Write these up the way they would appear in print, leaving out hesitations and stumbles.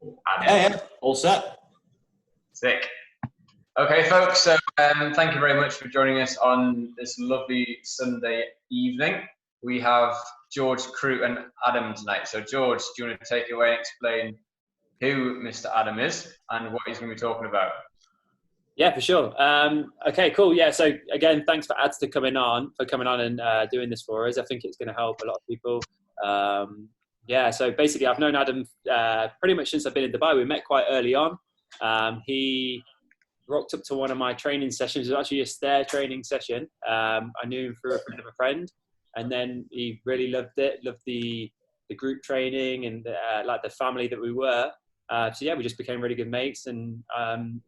Yeah, all set. Sick. Okay, folks, so thank you very much for joining us on this lovely Sunday evening. We have George, Crew, and Adam tonight. So, George, do you want to take it away and explain who Mr. Adam is and what he's going to be talking about? Yeah, for sure. Okay, cool. Yeah, so again, thanks for Ads for coming on and doing this for us. I think it's going to help a lot of people. Yeah, so basically I've known Adam pretty much since I've been in Dubai. We met quite early on. He rocked up to one of my training sessions. It was actually a stair training session. I knew him through a friend of a friend, and then he really loved it, loved the group training and like the family that we were. So yeah, we just became really good mates, and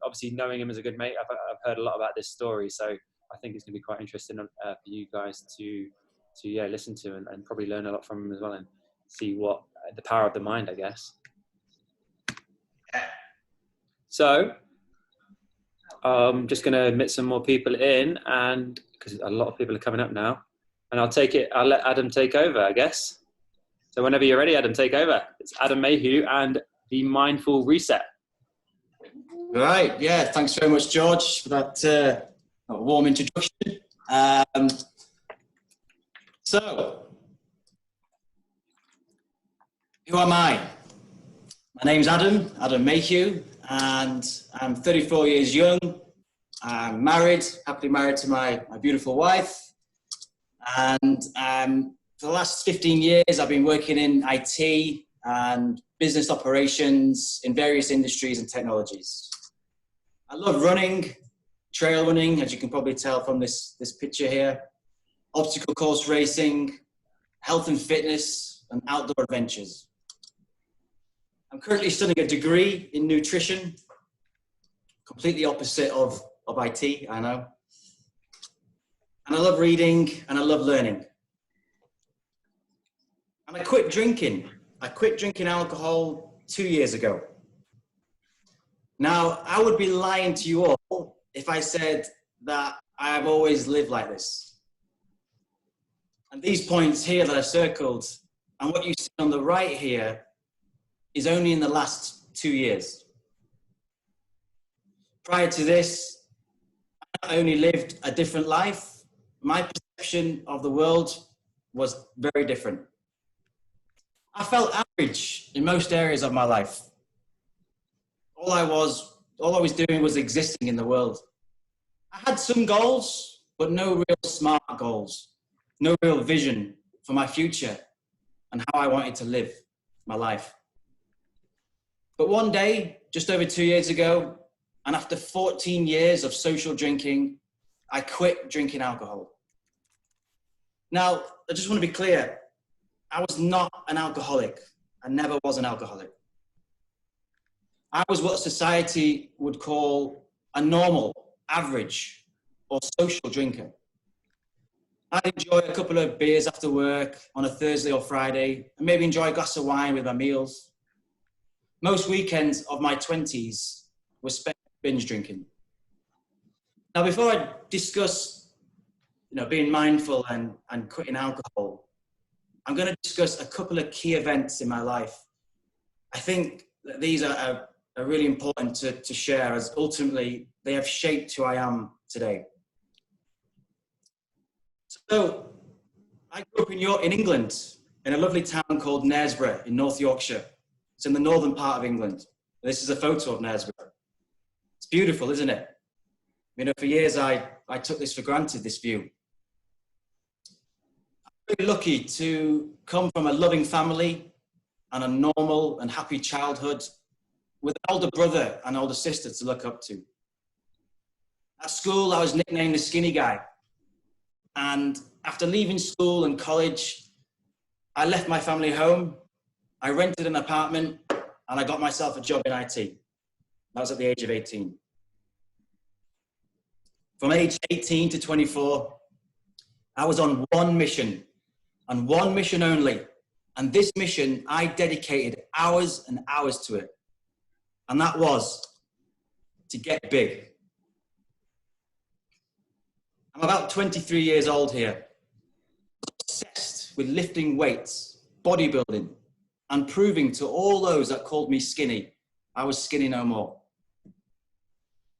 obviously knowing him as a good mate, I've heard a lot about this story. So I think it's going to be quite interesting for you guys to listen to and probably learn a lot from him as well, and see what the power of the mind, I guess. So I'm just going to admit some more people in, and because a lot of people are coming up now, and I'll let Adam take over, I guess. So whenever you're ready, Adam, take over. It's Adam Mayhew and the Mindful Reset. Right, yeah, thanks very much, George, for that warm introduction. So, who am I? My name's Adam Mayhew, and I'm 34 years young. I'm married, happily married to my beautiful wife, and for the last 15 years, I've been working in IT and business operations in various industries and technologies. I love running, trail running, as you can probably tell from this picture here, obstacle course racing, health and fitness, and outdoor adventures. I'm currently studying a degree in nutrition, completely opposite of IT, I know. And I love reading and I love learning. And I quit drinking. I quit drinking alcohol 2 years ago. Now, I would be lying to you all if I said that I have always lived like this. And these points here that I circled, and what you see on the right here, is only in the last 2 years. Prior to this, I only lived a different life. My perception of the world was very different. I felt average in most areas of my life. All I was doing was existing in the world. I had some goals, but no real smart goals, no real vision for my future and how I wanted to live my life. But one day, just over 2 years ago, and after 14 years of social drinking, I quit drinking alcohol. Now, I just want to be clear. I was not an alcoholic. I never was an alcoholic. I was what society would call a normal, average, or social drinker. I'd enjoy a couple of beers after work on a Thursday or Friday, and maybe enjoy a glass of wine with my meals. Most weekends of my 20s were spent binge drinking. Now, before I discuss, being mindful and quitting alcohol, I'm going to discuss a couple of key events in my life. I think that these are really important to share, as ultimately they have shaped who I am today. So, I grew up in England, in a lovely town called Knaresborough in North Yorkshire. It's in the northern part of England. This is a photo of Knaresborough. It's beautiful, isn't it? For years I took this for granted, this view. I'm very lucky to come from a loving family and a normal and happy childhood with an older brother and older sister to look up to. At school, I was nicknamed the skinny guy. And after leaving school and college, I left my family home. I rented an apartment and I got myself a job in IT. That was at the age of 18. From age 18 to 24, I was on one mission and one mission only. And this mission, I dedicated hours and hours to it. And that was to get big. I'm about 23 years old here, obsessed with lifting weights, bodybuilding, and proving to all those that called me skinny I was skinny no more.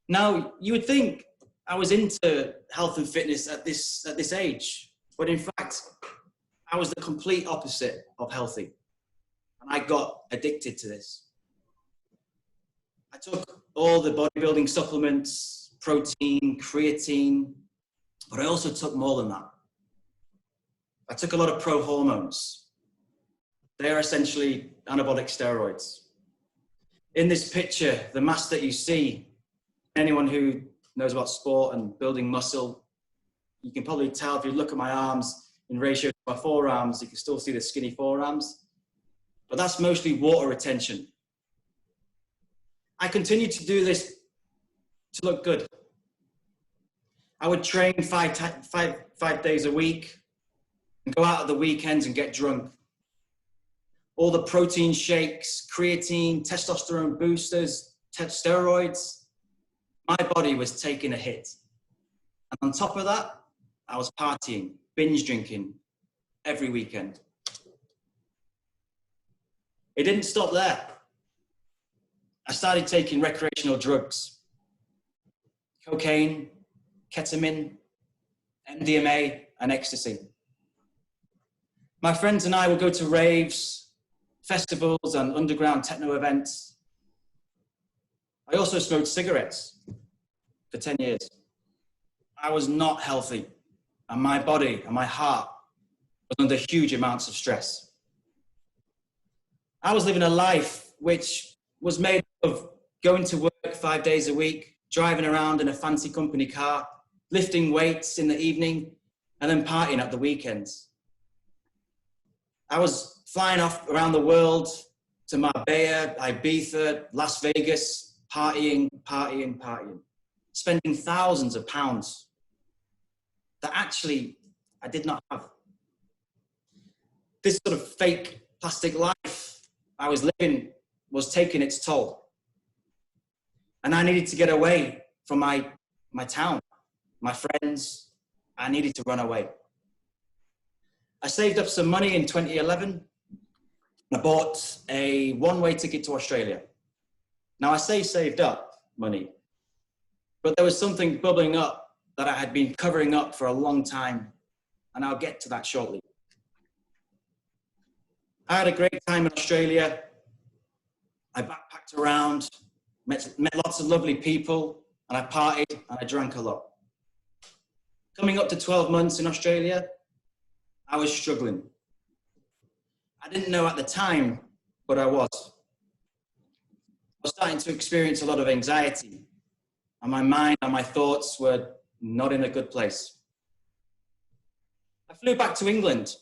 Now, you would think I was into health and fitness at this age, but in fact, I was the complete opposite of healthy. And I got addicted to this. I took all the bodybuilding supplements, protein, creatine, but I also took more than that. I took a lot of pro hormones. They're essentially anabolic steroids. In this picture, the mass that you see, anyone who knows about sport and building muscle, you can probably tell if you look at my arms in ratio to my forearms, you can still see the skinny forearms. But that's mostly water retention. I continued to do this to look good. I would train five days a week and go out at the weekends and get drunk. All the protein shakes, creatine, testosterone boosters, steroids, my body was taking a hit. And on top of that, I was partying, binge drinking every weekend. It didn't stop there. I started taking recreational drugs, cocaine, ketamine, MDMA, and ecstasy. My friends and I would go to raves, festivals, and underground techno events. I also smoked cigarettes for 10 years. I was not healthy, and my body and my heart was under huge amounts of stress. I was living a life which was made of going to work 5 days a week, driving around in a fancy company car, lifting weights in the evening, and then partying at the weekends. I was flying off around the world to Marbella, Ibiza, Las Vegas, partying, spending thousands of pounds that actually I did not have. This sort of fake plastic life I was living was taking its toll. And I needed to get away from my town, my friends. I needed to run away. I saved up some money in 2011. I bought a one-way ticket to Australia. Now I say saved up money, but there was something bubbling up that I had been covering up for a long time, and I'll get to that shortly. I had a great time in Australia. I backpacked around, met lots of lovely people, and I partied and I drank a lot. Coming up to 12 months in Australia, I was struggling. I didn't know at the time, but I was. I was starting to experience a lot of anxiety, and my mind and my thoughts were not in a good place. I flew back to England.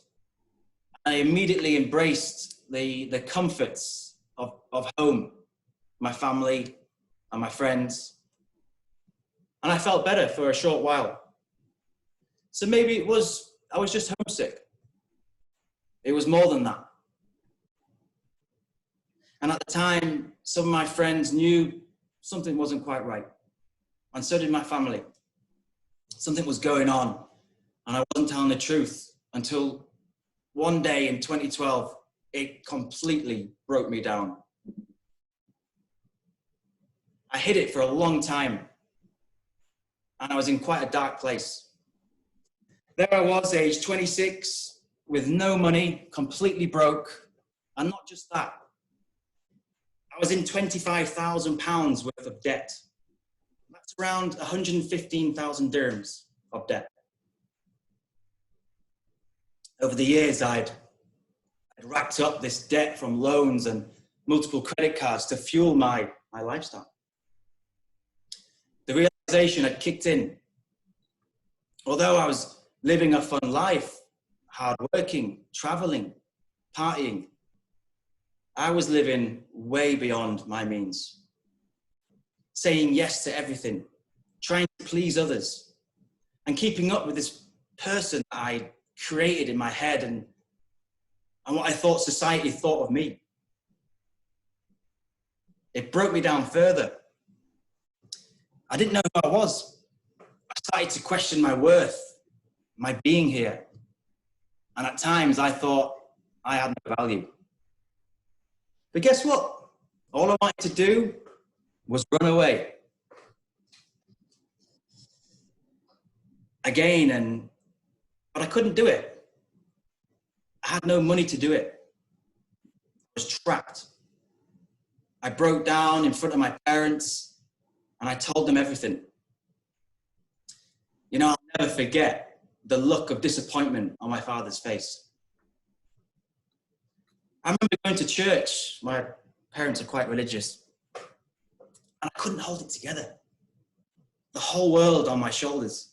I immediately embraced the comforts of home, my family and my friends. And I felt better for a short while. So maybe I was just homesick. It was more than that. And at the time, some of my friends knew something wasn't quite right. And so did my family. Something was going on, and I wasn't telling the truth until one day in 2012, it completely broke me down. I hid it for a long time, and I was in quite a dark place. There I was, age 26, with no money, completely broke, and not just that. I was in £25,000 worth of debt. That's around 115,000 dirhams of debt. Over the years, I'd racked up this debt from loans and multiple credit cards to fuel my lifestyle. The realization had kicked in. Although I was living a fun life, hardworking, traveling, partying, I was living way beyond my means. Saying yes to everything, trying to please others, and keeping up with this person I created in my head and what I thought society thought of me. It broke me down further. I didn't know who I was. I started to question my worth, my being here. And at times I thought I had no value. But guess what? All I wanted to do was run away. Again, but I couldn't do it. I had no money to do it. I was trapped. I broke down in front of my parents and I told them everything. You know, I'll never forget the look of disappointment on my father's face. I remember going to church. My parents are quite religious. And I couldn't hold it together. The whole world on my shoulders.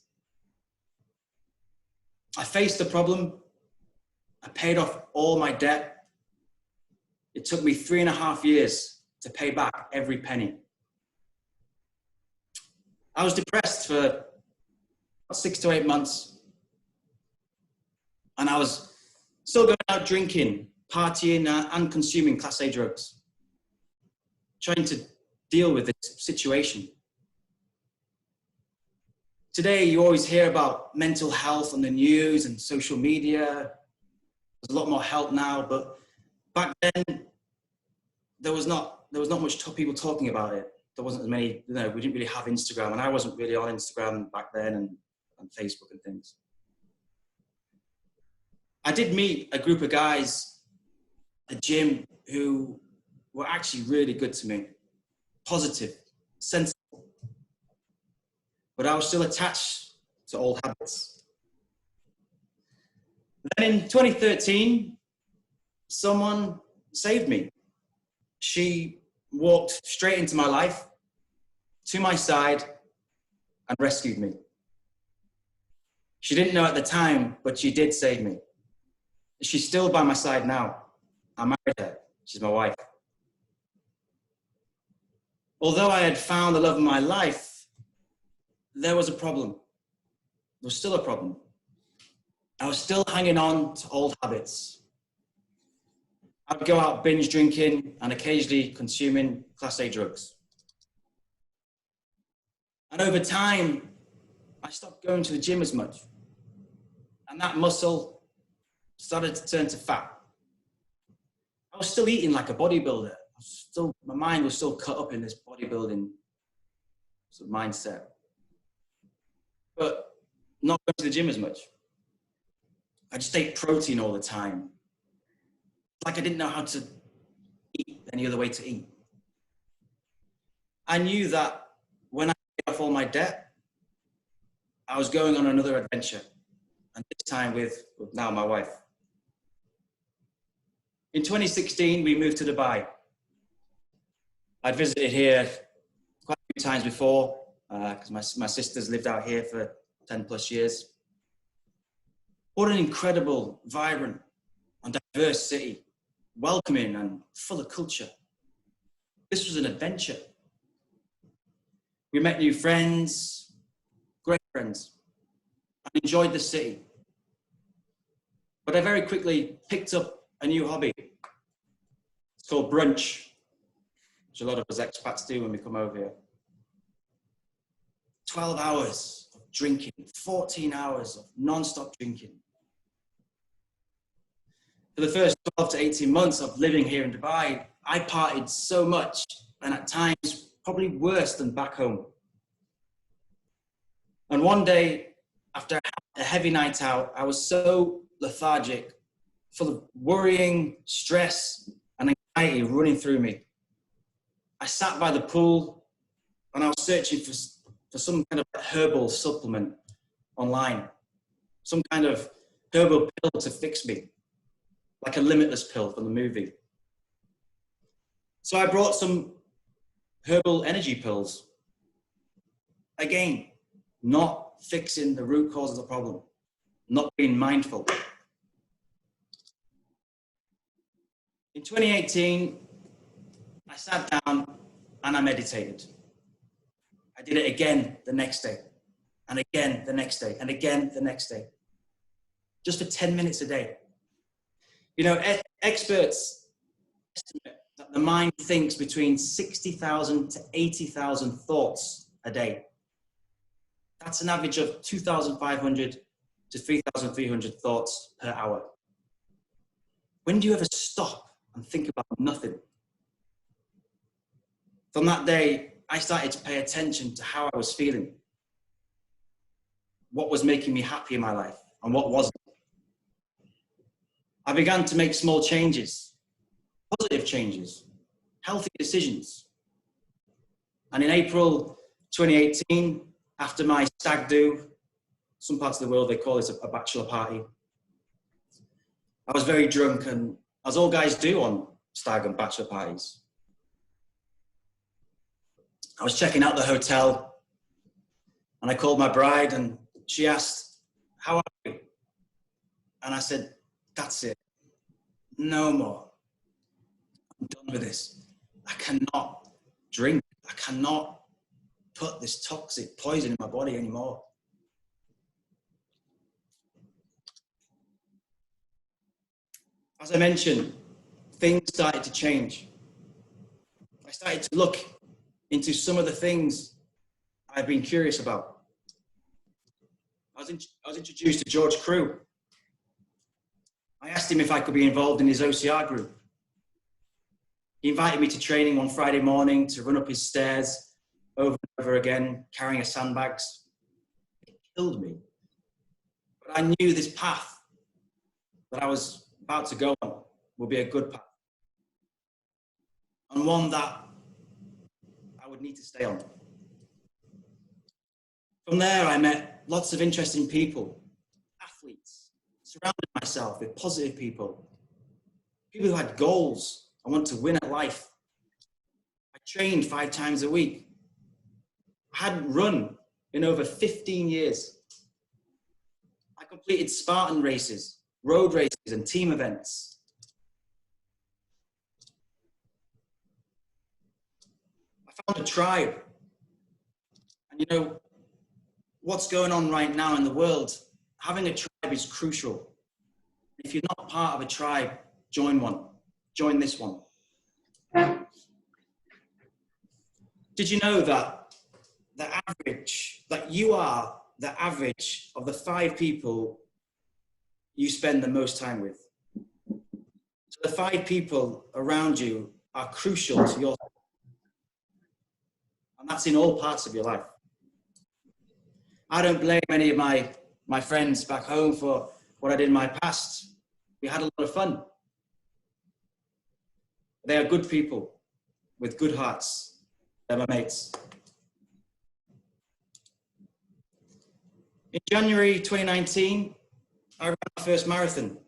I faced the problem. I paid off all my debt. It took me 3.5 years to pay back every penny. I was depressed for about 6 to 8 months. And I was still going out drinking, partying, and consuming Class A drugs. Trying to deal with this situation. Today, you always hear about mental health on the news and social media. There's a lot more help now, but back then, there was not much people talking about it. There wasn't as many, we didn't really have Instagram, and I wasn't really on Instagram back then and Facebook and things. I did meet a group of guys at the gym who were actually really good to me, positive, sensible. But I was still attached to old habits. Then in 2013, someone saved me. She walked straight into my life, to my side, and rescued me. She didn't know at the time, but she did save me. She's still by my side now. I married her. She's my wife. Although I had found the love of my life, there was a problem. There was still a problem. I was still hanging on to old habits. I would go out binge drinking and occasionally consuming Class A drugs. And over time, I stopped going to the gym as much. And that muscle started to turn to fat. I was still eating like a bodybuilder. My mind was still cut up in this bodybuilding sort of mindset. But not going to the gym as much. I just ate protein all the time. Like I didn't know how to eat any other way to eat. I knew that when I paid off all my debt, I was going on another adventure. And this time with now my wife. In 2016, we moved to Dubai. I'd visited here quite a few times before, because my sisters lived out here for 10 plus years. What an incredible, vibrant and diverse city, welcoming and full of culture. This was an adventure. We met new friends, great friends, and enjoyed the city. But I very quickly picked up a new hobby. It's called brunch, which a lot of us expats do when we come over here. 12 hours of drinking, 14 hours of non-stop drinking. For the first 12 to 18 months of living here in Dubai, I partied so much, and at times probably worse than back home. And one day, after a heavy night out, I was so lethargic, full of worrying, stress, and anxiety running through me. I sat by the pool and I was searching for some kind of herbal supplement online, some kind of herbal pill to fix me, like a Limitless pill from the movie. So I brought some herbal energy pills. Again, not fixing the root cause of the problem, not being mindful. In 2018, I sat down and I meditated. I did it again the next day, and again the next day, and again the next day. Just for 10 minutes a day. You know, experts estimate that the mind thinks between 60,000 to 80,000 thoughts a day. That's an average of 2,500 to 3,300 thoughts per hour. When do you ever stop and think about nothing? From that day, I started to pay attention to how I was feeling, what was making me happy in my life, and what wasn't. I began to make small changes, positive changes, healthy decisions. And in April 2018, after my stag do, some parts of the world, they call this a bachelor party. I was very drunk, and as all guys do on stag and bachelor parties, I was checking out the hotel, and I called my bride, and she asked, "How are you?" And I said, "That's it. No more. I'm done with this. I cannot drink. I cannot put this toxic poison in my body anymore." As I mentioned, things started to change. I started to look into some of the things I've been curious about. I was introduced to George Crew. I asked him if I could be involved in his OCR group. He invited me to training one Friday morning to run up his stairs over and over again, carrying sandbags. It killed me. But I knew this path that I was about to go on would be a good path, and one that I would need to stay on. From there, I met lots of interesting people, athletes, surrounded myself with positive people who had goals and wanted to win at life. I trained 5 times a week. I hadn't run in over 15 years. I completed Spartan races, road races, and team events. I found a tribe. And you know, what's going on right now in the world, having a tribe is crucial. If you're not part of a tribe, join one. Join this one. Did you know that you are the average of the 5 people you spend the most time with? So the 5 people around you are crucial to your life. And that's in all parts of your life. I don't blame any of my friends back home for what I did in my past. We had a lot of fun. They are good people with good hearts. They're my mates. In January 2019, I ran my first marathon.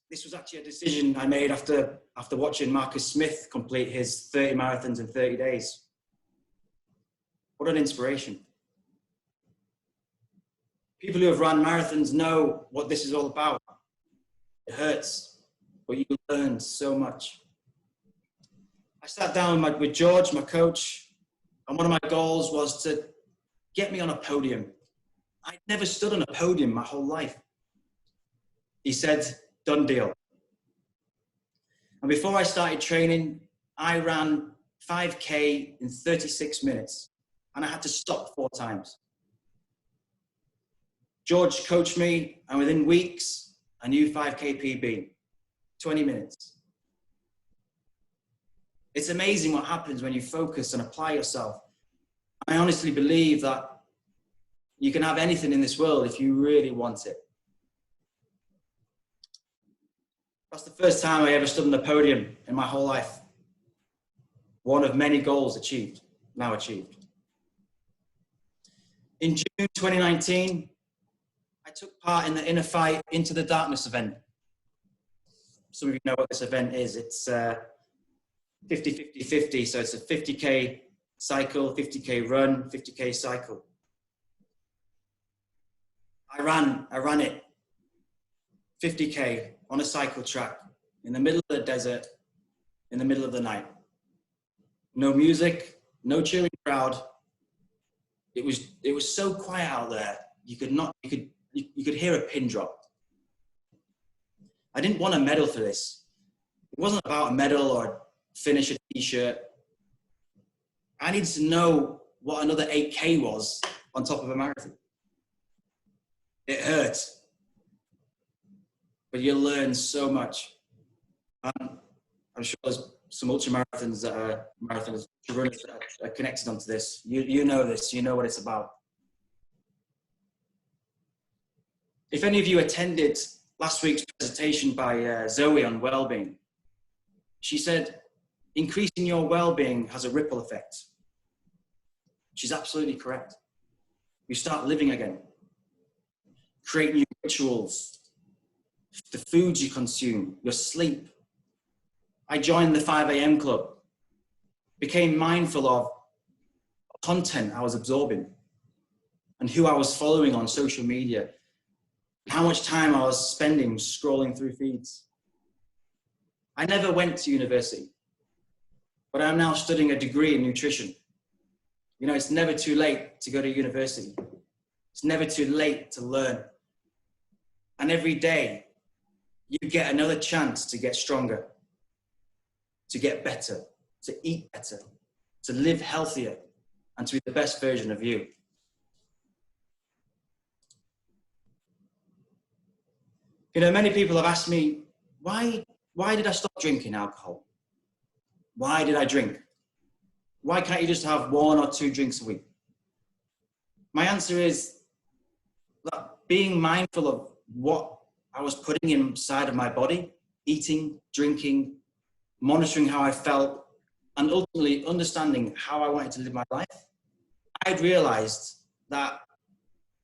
This was actually a decision I made after watching Marcus Smith complete his 30 marathons in 30 days. What an inspiration. People who have run marathons know what this is all about. It hurts, but you learn so much. I sat down with George, my coach, and one of my goals was to get me on a podium. I'd never stood on a podium my whole life. He said, "Done deal." And before I started training, I ran 5K in 36 minutes, and I had to stop 4 times. George coached me, and within weeks, I knew 5K PB, 20 minutes. It's amazing what happens when you focus and apply yourself. I honestly believe that you can have anything in this world if you really want it. That's the first time I ever stood on the podium in my whole life. One of many goals now achieved. In June 2019, I took part in the Inner Fight Into the Darkness event. Some of you know what this event is. It's 50-50-50, so it's a 50K cycle, 50K run, 50K cycle. I ran it 50K on a cycle track in the middle of the desert, in the middle of the night. No music, no cheering crowd. It was so quiet out there. You could hear a pin drop. I didn't want a medal for this. It wasn't about a medal or finish a t-shirt. I needed to know what another 8K was on top of a marathon. It hurt, but you learn so much. I'm sure there's some ultramarathons that are marathons, runners that are connected onto this. You know this, you know what it's about. If any of you attended last week's presentation by Zoe on well-being, she said, increasing your well-being has a ripple effect. She's absolutely correct. You start living again, create new rituals, the foods you consume, your sleep. I joined the 5 a.m. club, became mindful of content I was absorbing and who I was following on social media, how much time I was spending scrolling through feeds. I never went to university, but I'm now studying a degree in nutrition. You know, it's never too late to go to university. It's never too late to learn. And every day, you get another chance to get stronger, to get better, to eat better, to live healthier, and to be the best version of you. You know, many people have asked me, why did I stop drinking alcohol? Why did I drink? Why can't you just have 1 or 2 drinks a week? My answer is that being mindful of what I was putting inside of my body, eating, drinking, monitoring how I felt, and ultimately understanding how I wanted to live my life, I had realized that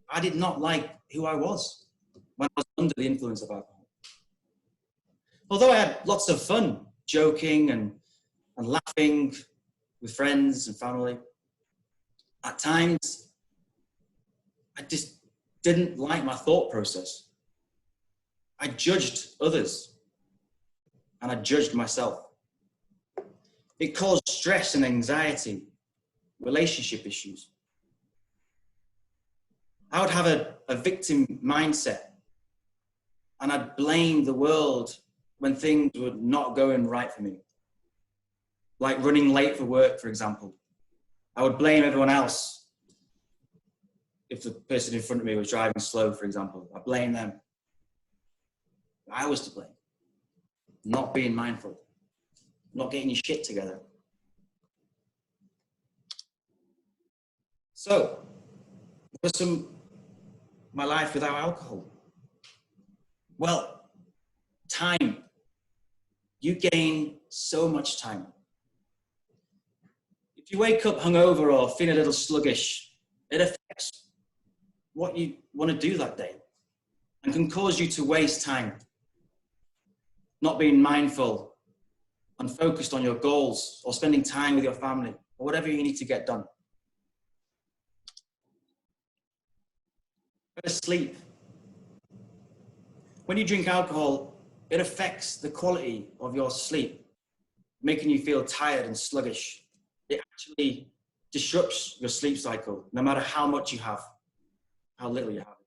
I did not like who I was when I was under the influence of alcohol. Although I had lots of fun joking and laughing with friends and family, at times I just didn't like my thought process. I judged others and I judged myself. It caused stress and anxiety, relationship issues. I would have a victim mindset and I'd blame the world when things were not going right for me. Like running late for work, for example. I would blame everyone else. If the person in front of me was driving slow, for example, I blame them. I was to blame. Not being mindful, not getting your shit together. So, what was my life without alcohol? Well, time. You gain so much time. If you wake up hungover or feel a little sluggish, it affects what you want to do that day and can cause you to waste time, not being mindful and focused on your goals or spending time with your family or whatever you need to get done. Better sleep. When you drink alcohol, it affects the quality of your sleep, making you feel tired and sluggish. It actually disrupts your sleep cycle, no matter how much you have, how little you have.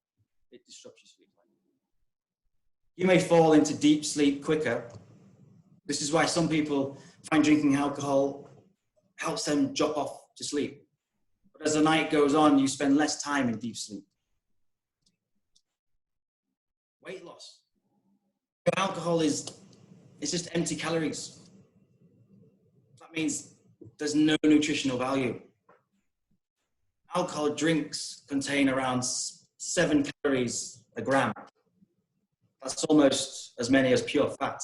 It disrupts your sleep cycle. You may fall into deep sleep quicker. This is why some people find drinking alcohol helps them drop off to sleep. But as the night goes on, you spend less time in deep sleep. Weight loss. Alcohol is just empty calories. That means there's no nutritional value. Alcohol drinks contain around 7 calories a gram. That's almost as many as pure fat.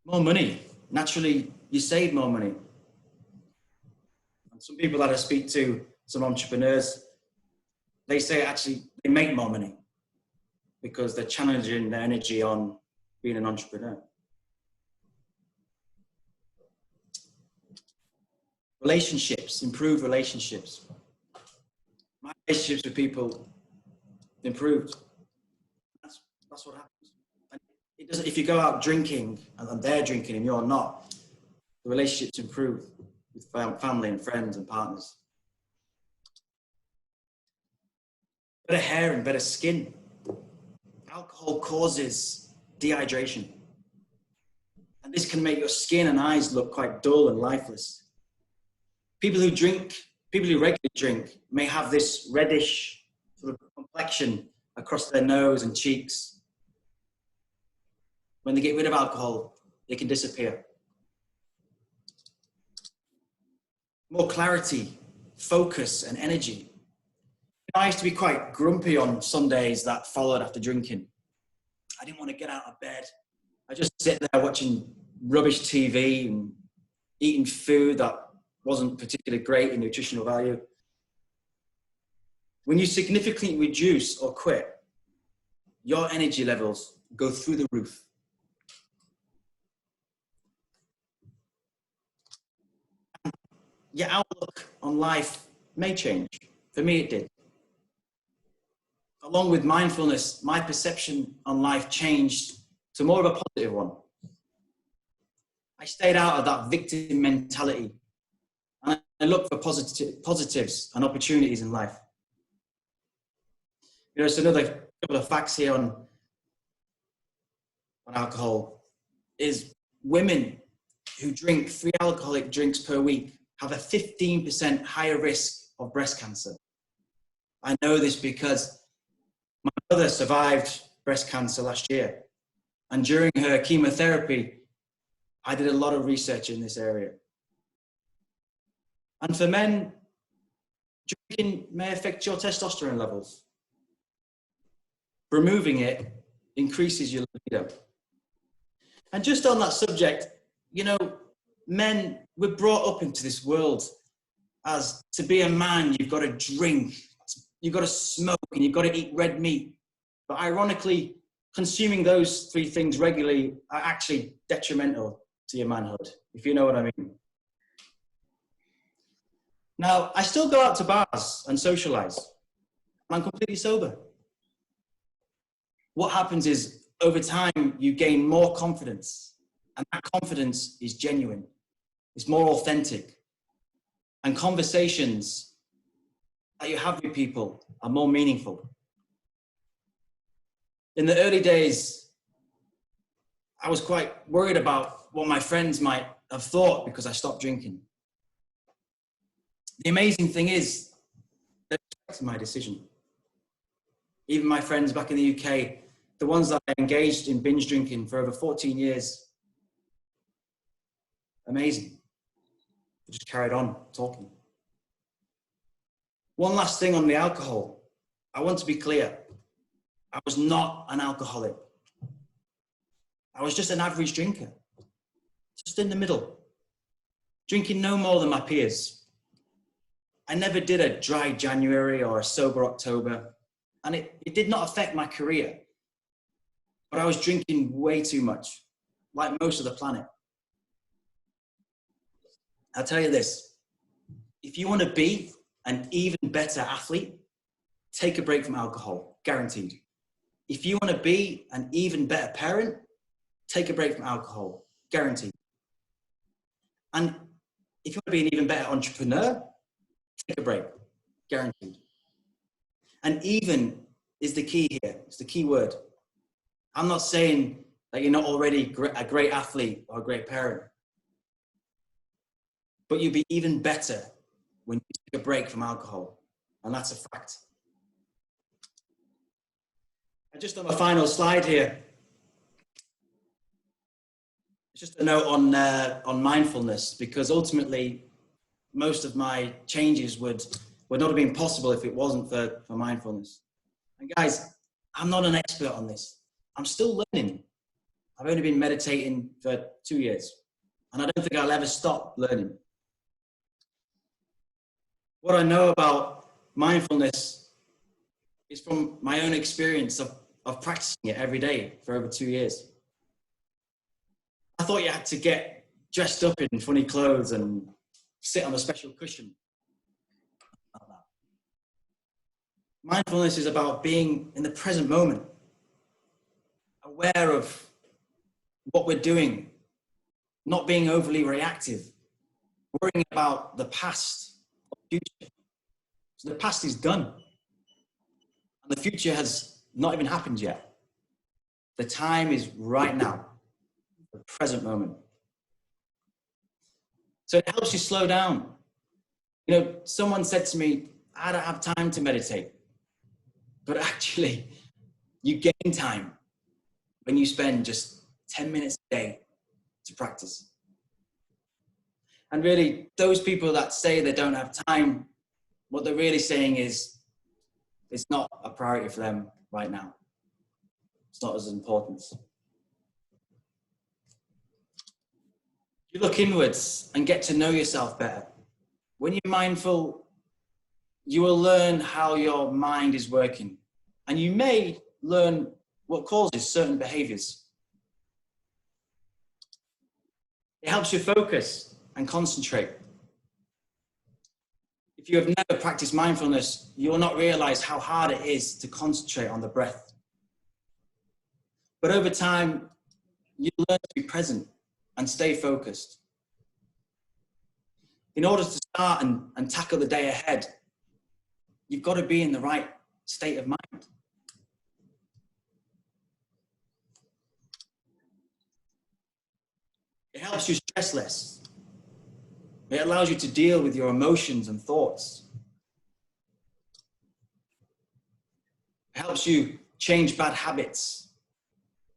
More money. Naturally, you save more money. And some people that I speak to, some entrepreneurs, they say actually they make more money because they're challenging their energy on being an entrepreneur. Relationships, improve relationships. My relationships with people improved. That's what happens. And it doesn't, if you go out drinking and they're drinking and you're not, the relationships improve with family and friends and partners. Better hair and better skin. Alcohol causes dehydration. And this can make your skin and eyes look quite dull and lifeless. People who regularly drink may have this reddish sort of complexion across their nose and cheeks. when they get rid of alcohol, they can disappear. More clarity, focus, and energy. I used to be quite grumpy on Sundays that followed after drinking. I didn't want to get out of bed. I just sit there watching rubbish TV and eating food that wasn't particularly great in nutritional value. When you significantly reduce or quit, your energy levels go through the roof. Your outlook on life may change. For me, it did. Along with mindfulness, my perception on life changed to more of a positive one. I stayed out of that victim mentality and I looked for positives and opportunities in life. There's another couple of facts here on alcohol is women who drink 3 alcoholic drinks per week have a 15% higher risk of breast cancer. I know this because my mother survived breast cancer last year. And during her chemotherapy, I did a lot of research in this area. And for men, drinking may affect your testosterone levels. Removing it increases your libido. And just on that subject, you know, men, we're brought up into this world as to be a man, you've got to drink, you've got to smoke, and you've got to eat red meat. But ironically, consuming those 3 things regularly are actually detrimental to your manhood, if you know what I mean. Now, I still go out to bars and socialize. I'm completely sober. What happens is, over time, you gain more confidence. And that confidence is genuine. It's more authentic. And conversations that you have with people are more meaningful. In the early days, I was quite worried about what my friends might have thought because I stopped drinking. The amazing thing is, they respected my decision. Even my friends back in the UK, the ones that I engaged in binge drinking for over 14 years, amazing. They just carried on talking. One last thing on the alcohol. I want to be clear. I was not an alcoholic. I was just an average drinker, just in the middle, drinking no more than my peers. I never did a dry January or a sober October, and it did not affect my career. But I was drinking way too much, like most of the planet. I'll tell you this, if you want to be an even better athlete, take a break from alcohol, guaranteed. If you want to be an even better parent, take a break from alcohol, guaranteed. And if you want to be an even better entrepreneur, take a break, guaranteed. And even is the key here, it's the key word. I'm not saying that you're not already a great athlete or a great parent, but you'll be even better when you take a break from alcohol, and that's a fact. And just on my final slide here, it's just a note on mindfulness, because ultimately most of my changes would not have been possible if it wasn't for mindfulness. And guys, I'm not an expert on this. I'm still learning. I've only been meditating for 2 years, and I don't think I'll ever stop learning. What I know about mindfulness is from my own experience of practicing it every day for over 2 years. I thought you had to get dressed up in funny clothes and sit on a special cushion. Mindfulness is about being in the present moment, aware of what we're doing, not being overly reactive, worrying about the past or future. So the past is done, and the future has not even happened yet. The time is right now, the present moment. So it helps you slow down. You know, someone said to me, I don't have time to meditate. But actually, you gain time when you spend just 10 minutes a day to practice. And really, those people that say they don't have time, what they're really saying is it's not a priority for them right now. It's not as important. You look inwards and get to know yourself better. When you're mindful, you will learn how your mind is working, and you may learn what causes certain behaviors. It helps you focus and concentrate. If you have never practiced mindfulness, you will not realize how hard it is to concentrate on the breath. But over time, you learn to be present and stay focused. In order to start and tackle the day ahead, you've got to be in the right state of mind. It helps you stress less. It allows you to deal with your emotions and thoughts. It helps you change bad habits.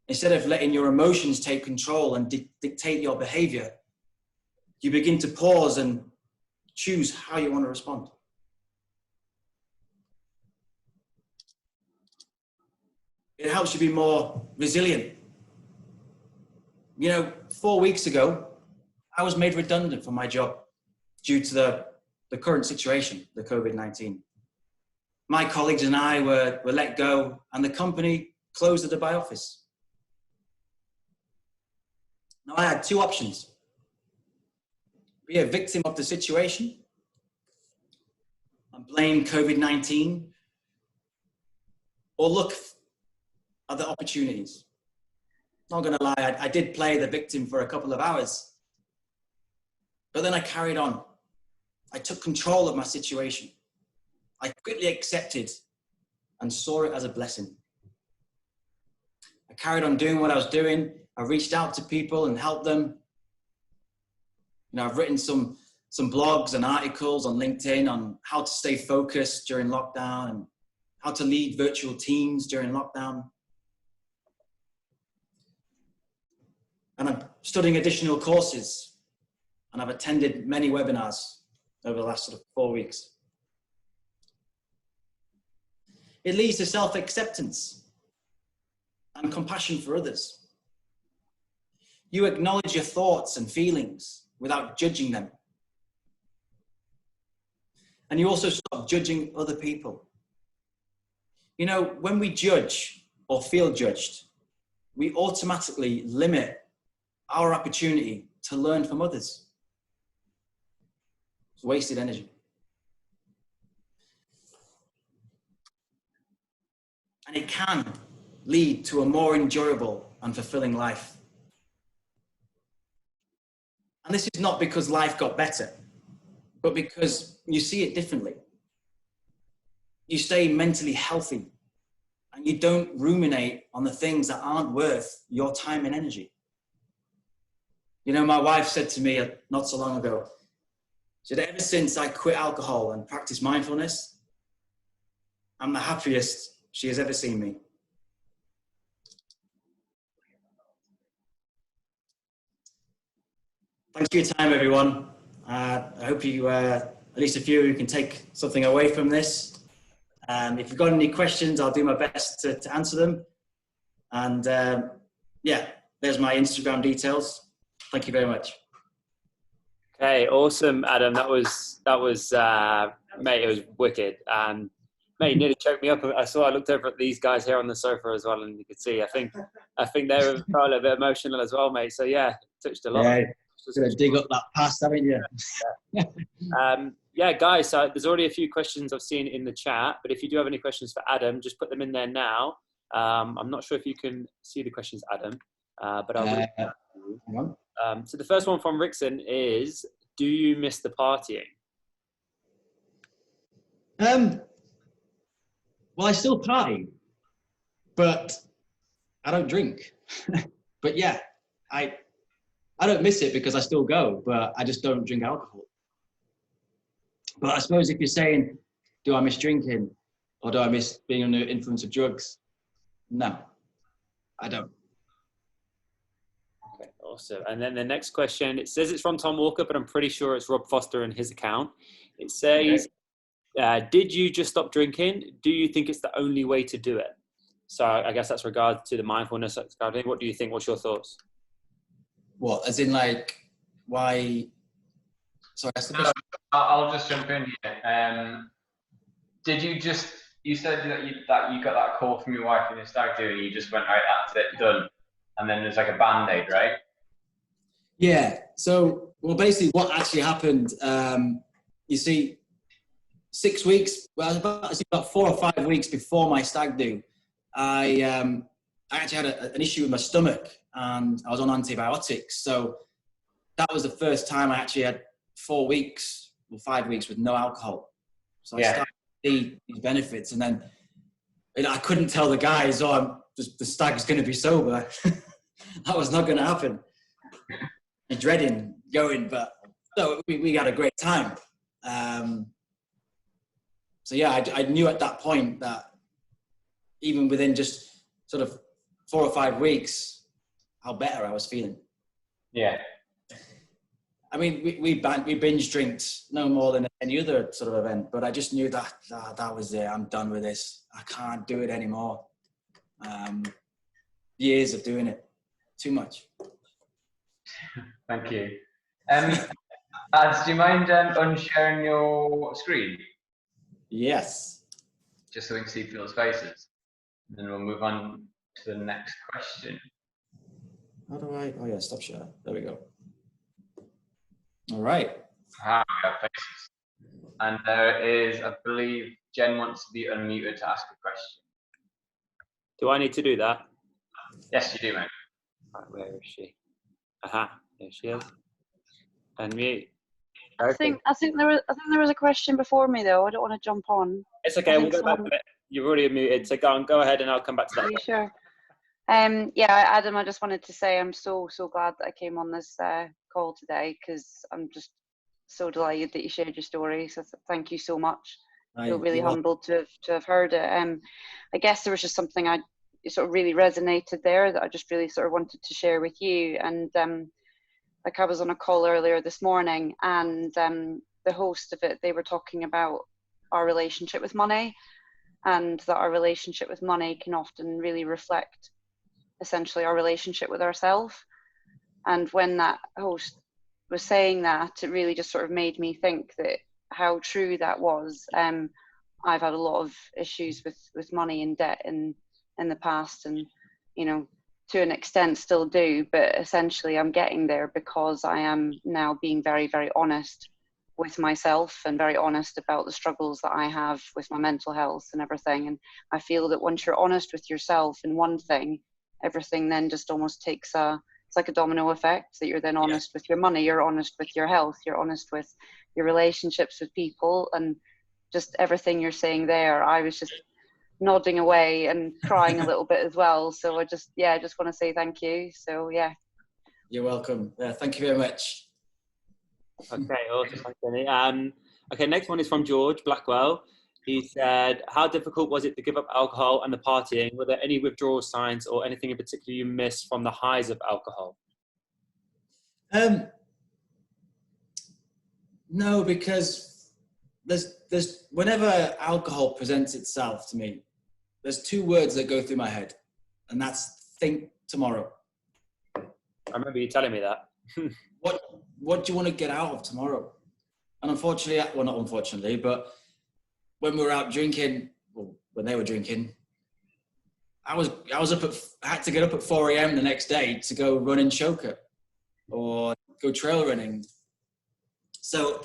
Instead of letting your emotions take control and dictate your behavior, you begin to pause and choose how you want to respond. It helps you be more resilient. You know, 4 weeks ago, I was made redundant from my job due to the current situation, the COVID-19. My colleagues and I were let go, and the company closed the Dubai office. Now, I had two options: be a victim of the situation and blame COVID-19, or look at the opportunities. Not gonna lie, I did play the victim for a couple of hours, but then I carried on. I took control of my situation. I quickly accepted and saw it as a blessing. I carried on doing what I was doing. I reached out to people and helped them. You know, I've written some blogs and articles on LinkedIn on how to stay focused during lockdown and how to lead virtual teams during lockdown. And I'm studying additional courses, and I've attended many webinars over the last sort of 4 weeks. It leads to self-acceptance and compassion for others. You acknowledge your thoughts and feelings without judging them. And you also stop judging other people. You know, when we judge or feel judged, we automatically limit our opportunity to learn from others. It's wasted energy. And it can lead to a more enjoyable and fulfilling life. And this is not because life got better, but because you see it differently. You stay mentally healthy, and you don't ruminate on the things that aren't worth your time and energy. You know, my wife said to me not so long ago, she said, ever since I quit alcohol and practiced mindfulness, I'm the happiest she has ever seen me. Thanks for your time, everyone. I hope you, at least a few of you, can take something away from this. If you've got any questions, I'll do my best to answer them. And yeah, there's my Instagram details. Thank you very much. Okay, awesome, Adam. That was mate, it was wicked. And mate, you nearly choked me up. I looked over at these guys here on the sofa as well, and you could see. I think they were probably a bit emotional as well, mate. So yeah, touched a lot. Yeah, gonna dig up that past, haven't you? Yeah, guys. So there's already a few questions I've seen in the chat, but if you do have any questions for Adam, just put them in there now. I'm not sure if you can see the questions, Adam, but I'll. Hang on. So the first one from Rickson is, do you miss the partying? Well, I still party, but I don't drink. But yeah, I don't miss it because I still go, but I just don't drink alcohol. But I suppose if you're saying, do I miss drinking or do I miss being under the influence of drugs? No, I don't. Awesome. And then the next question, it says it's from Tom Walker, but I'm pretty sure it's Rob Foster in his account. It says, did you just stop drinking? Do you think it's the only way to do it? So I guess that's regard to the mindfulness. What do you think? What's your thoughts? What, as in like, why? Sorry, that's the question. I'll just jump in here. Did you just, you said that you got that call from your wife in the stag do and you just went, all right, that's it, done. And then there's like a Band-Aid, right? Yeah. So, well, basically what actually happened, you see, 6 weeks, well, about 4 or 5 weeks before my stag do, I actually had an issue with my stomach and I was on antibiotics. So that was the first time I actually had 4 weeks or 5 weeks with no alcohol. So I started to see these benefits, and then I couldn't tell the guys, the stag's going to be sober. That was not going to happen. I'm dreading going, but no, we had a great time. So yeah, I knew at that point that even within just sort of 4 or 5 weeks, how better I was feeling. Yeah. I mean, we binge drinked no more than any other sort of event, but I just knew that was it. I'm done with this. I can't do it anymore. Years of doing it, too much. Thank you. Ads, do you mind unsharing your screen? Yes. Just so we can see people's faces. And then we'll move on to the next question. How do I? Oh yeah, stop share. There we go. All right. We have faces. And there is, I believe, Jen wants to be unmuted to ask a question. Do I need to do that? Yes, you do, mate. Right, where is she? Aha, there she is. Unmute. I think there was a question before me though. I don't want to jump on. It's okay. We'll go back to it. You're already muted, so go ahead, and I'll come back to that. Are you sure? Yeah, Adam, I just wanted to say I'm so glad that I came on this call today, because I'm just so delighted that you shared your story. So thank you so much. I feel really humbled to have heard it. I guess there was just something it sort of really resonated there that I just really sort of wanted to share with you. And like I was on a call earlier this morning, and the host of it, they were talking about our relationship with money, and that our relationship with money can often really reflect essentially our relationship with ourselves. And when that host was saying that, it really just sort of made me think that how true that was. I've had a lot of issues with money and debt in the past, and to an extent still do, but essentially I'm getting there because I am now being very, very honest with myself and very honest about the struggles that I have with my mental health and everything. And I feel that once you're honest with yourself in one thing, everything then just almost takes it's like a domino effect, that you're then honest with your money, you're honest with your health, you're honest with your relationships with people, and just everything you're saying there, I was just nodding away and crying a little bit as well. So I just want to say thank you. So yeah. You're welcome. Yeah, thank you very much. Okay, awesome. Thanks, Jenny. Okay, next one is from George Blackwell. He said, how difficult was it to give up alcohol and the partying? Were there any withdrawal signs or anything in particular you missed from the highs of alcohol? No, because there's whenever alcohol presents itself to me, there's 2 words that go through my head, and that's think tomorrow. I remember you telling me that. What do you want to get out of tomorrow? And unfortunately, well, not unfortunately, but when we were out drinking, well, when they were drinking, I had to get up at 4 a.m. the next day to go run in Choker or go trail running. So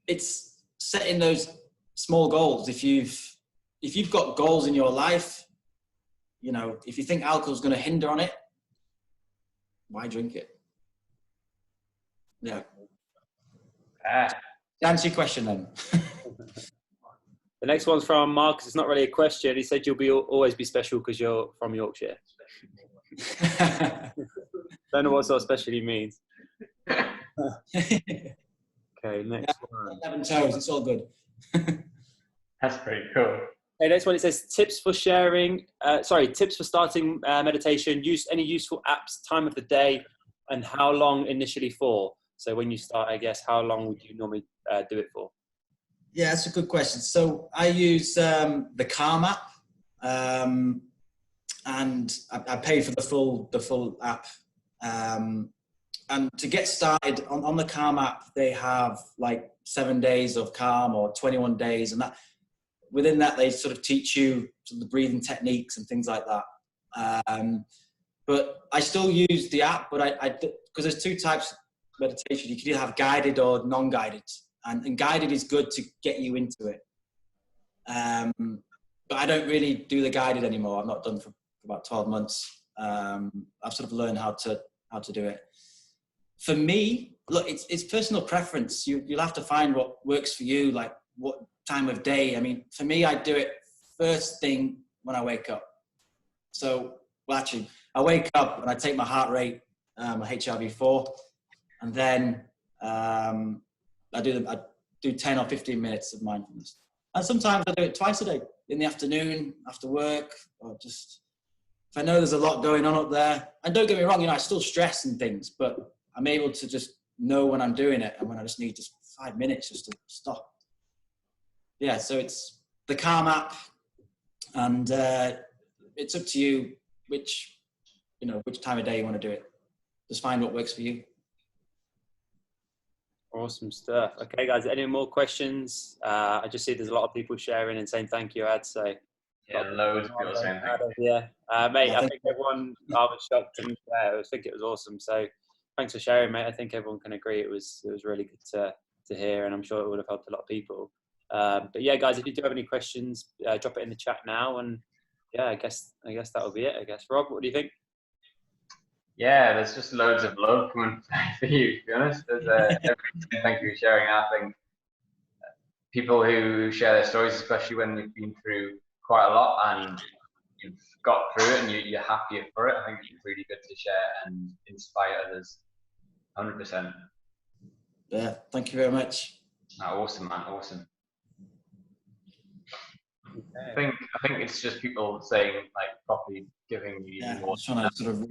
it's setting those small goals. If you've got goals in your life, if you think alcohol is going to hinder on it, why drink it? Yeah. To answer your question then. The next one's from Marcus. It's not really a question. He said you'll always be special because you're from Yorkshire. Don't know what sort of special he means. Okay, next one. 11 toes, it's all good. That's pretty cool. Okay, next one, it says tips for starting meditation, any useful apps, time of the day, And how long initially for? So when you start, I guess, how long would you normally do it for? Yeah, that's a good question. So I use the Calm app, and I pay for the full app. And to get started on the Calm app, they have like 7 days of Calm or 21 days, and that within that they sort of teach you sort of the breathing techniques and things like that. But I still use the app, but I because there's two types of meditation. You can either have guided or non-guided, and guided is good to get you into it. But I don't really do the guided anymore. I've not done for about 12 months. I've sort of learned how to do it. For me, look, it's personal preference. You'll have to find what works for you, like what time of day. I mean, for me, I do it first thing when I wake up. So, well, actually, I wake up and I take my heart rate, my HRV4, and then I do 10 or 15 minutes of mindfulness. And sometimes I do it twice a day, in the afternoon, after work, or just if I know there's a lot going on up there. And don't get me wrong, I still stress and things, but I'm able to just know when I'm doing it and when I just need just 5 minutes just to stop. Yeah, so it's the Calm app, and it's up to you which time of day you want to do it. Just find what works for you. Awesome stuff. Okay, guys, any more questions? I just see there's a lot of people sharing and saying thank you, Ad. So yeah, loads of people saying thank you. Yeah, mate, I think everyone, I was shocked and I think it was awesome. So thanks for sharing, mate. I think everyone can agree it was really good to hear, and I'm sure it would have helped a lot of people. But yeah, guys, if you do have any questions, drop it in the chat now, and yeah, I guess that'll be it. I guess, Rob, what do you think? Yeah, there's just loads of love coming for you, to be honest. There's thank you for sharing. I think people who share their stories, especially when they've been through quite a lot and you've got through it and you're happier for it, I think it's really good to share and inspire others. 100%. Yeah, thank you very much. Oh, awesome, man, awesome. Okay. I think it's just people saying, like, properly giving you more. Trying to sort of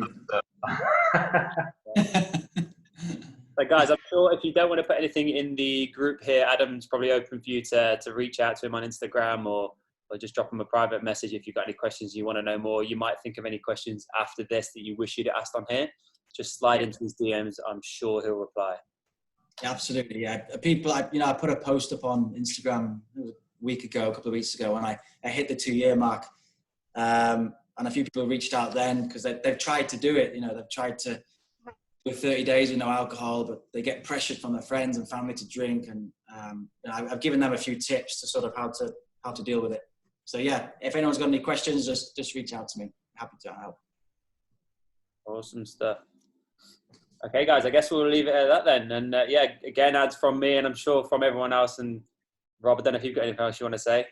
So guys, I'm sure if you don't want to put anything in the group here, Adam's probably open for you to reach out to him on Instagram or just drop him a private message if you've got any questions you want to know more. You might think of any questions after this that you wish you'd asked on here. Just slide into his DMs. I'm sure he'll reply. Absolutely, yeah. People, I put a post up on Instagram a couple of weeks ago, and I hit the 2-year mark. And a few people reached out then because they've tried to do it. They've tried to do 30 days with no alcohol, but they get pressured from their friends and family to drink. And I've given them a few tips to sort of how to deal with it. So yeah, if anyone's got any questions, just reach out to me. Happy to help. Awesome stuff. Okay, guys, I guess we'll leave it at that then. And yeah, again, ads from me, and I'm sure from everyone else. And Rob, I don't know if you've got anything else you want to say.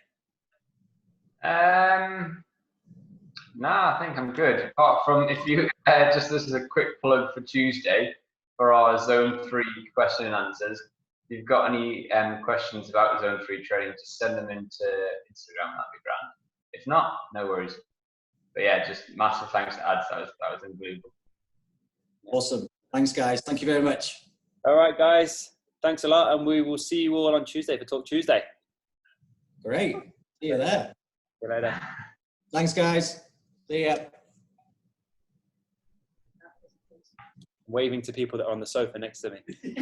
No, I think I'm good. Apart from if you this is a quick plug for Tuesday for our Zone 3 question and answers. If you've got any questions about Zone 3 training, just send them into Instagram. That'd be grand. If not, no worries. But yeah, just massive thanks to Ads. That was unbelievable. Awesome. Thanks, guys. Thank you very much. All right, guys. Thanks a lot, and we will see you all on Tuesday for Talk Tuesday. Great. See you there. See you later. Thanks, guys. See ya. Waving to people that are on the sofa next to me. Do you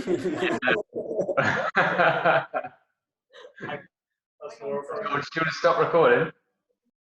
want to stop recording?